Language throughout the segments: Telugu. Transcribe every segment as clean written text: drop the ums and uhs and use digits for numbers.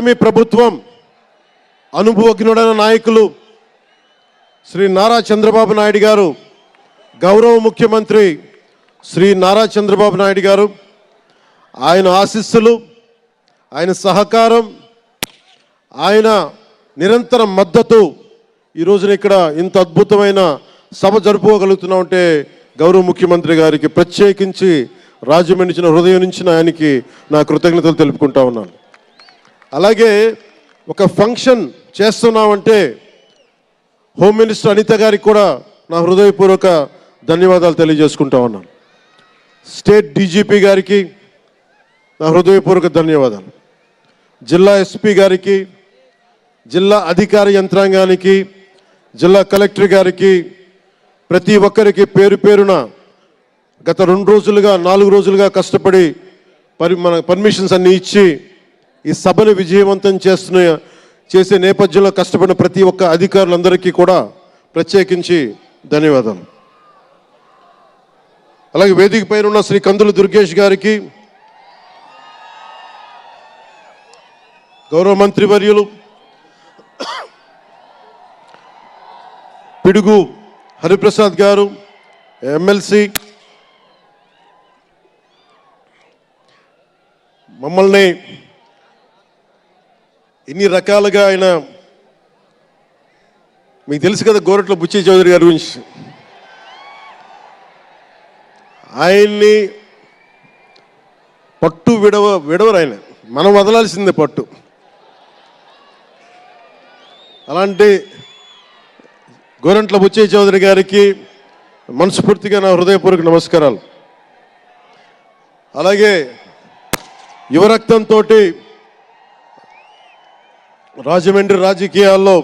మీ ప్రభుత్వం అనుభవజ్ఞుడైన నాయకులు శ్రీ నారా చంద్రబాబు నాయుడు గారు, గౌరవ ముఖ్యమంత్రి శ్రీ నారా చంద్రబాబు నాయుడు గారు, ఆయన ఆశీస్సులు, ఆయన సహకారం, ఆయన నిరంతర మద్దతు ఈ రోజున ఇక్కడ ఇంత అద్భుతమైన సభ జరుపుకోగలుగుతున్నామంటే గౌరవ ముఖ్యమంత్రి గారికి ప్రత్యేకించి రాజమండ్రి హృదయం నుంచి ఆయనకి నా కృతజ్ఞతలు తెలుపుకుంటా ఉన్నాను. అలాగే ఒక ఫంక్షన్ చేస్తున్నామంటే హోమ్ మినిస్టర్ అనిత గారికి కూడా నా హృదయపూర్వక ధన్యవాదాలు తెలియజేసుకుంటా ఉన్నాను. స్టేట్ డీజీపీ గారికి నా హృదయపూర్వక ధన్యవాదాలు. జిల్లా ఎస్పీ గారికి, జిల్లా అధికార యంత్రాంగానికి, జిల్లా కలెక్టర్ గారికి, ప్రతి ఒక్కరికి పేరు పేరున గత 2 రోజులుగా 4 రోజులుగా కష్టపడి మన పర్మిషన్స్ అన్నీ ఇచ్చి ఈ సభను విజయవంతం చేసే నేపథ్యంలో కష్టపడిన ప్రతి ఒక్క అధికారులందరికీ కూడా ప్రత్యేకించి ధన్యవాదాలు. అలాగే వేదిక పైన ఉన్న శ్రీ కందుల దుర్గేష్ గారికి, గౌరవ మంత్రివర్యులు పిడుగు హరిప్రసాద్ గారు, ఎమ్మెల్సీ, మమ్మల్ని ఇన్ని రకాలుగా ఆయన, మీకు తెలుసు కదా గోరట్ల బుచ్చి చౌదరి గారి గురించి, ఆయన్ని పట్టు విడవరు ఆయన, మనం వదలాల్సిందే పట్టు. అలాంటి గోరంట్ల బుచ్చయ్య చౌదరి గారికి మనస్ఫూర్తిగా నా హృదయపూర్వక నమస్కారాలు. అలాగే యువరక్తంతో రాజమండ్రి రాజకీయాల్లో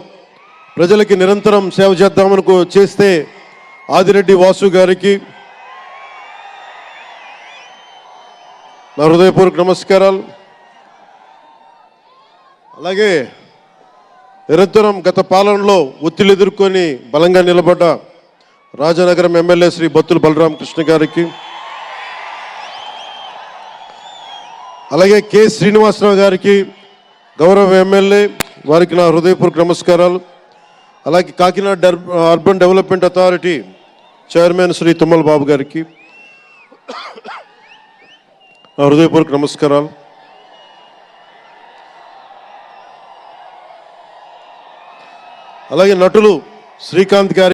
ప్రజలకి నిరంతరం సేవ చేద్దామని చేస్తే ఆదిరెడ్డి వాసు గారికి నా హృదయపూర్వక నమస్కారాలు. అలాగే నిరంతరం గత పాలనలో ఒత్తిళ్లు ఎదుర్కొని బలంగా నిలబడ్డ రాజనగరం ఎమ్మెల్యే శ్రీ బత్తుల బలరామకృష్ణ గారికి, అలాగే కె శ్రీనివాసరావు గారికి, గౌరవ ఎమ్మెల్యే, వారికి నా హృదయపూర్వక నమస్కారాలు. అలాగే Kakinada urban development authority chairman Shri Tummala Babu గారికి నా హృదయపూర్వక నమస్కారాలు. అలాగే నటులు శ్రీకాంత్ గారి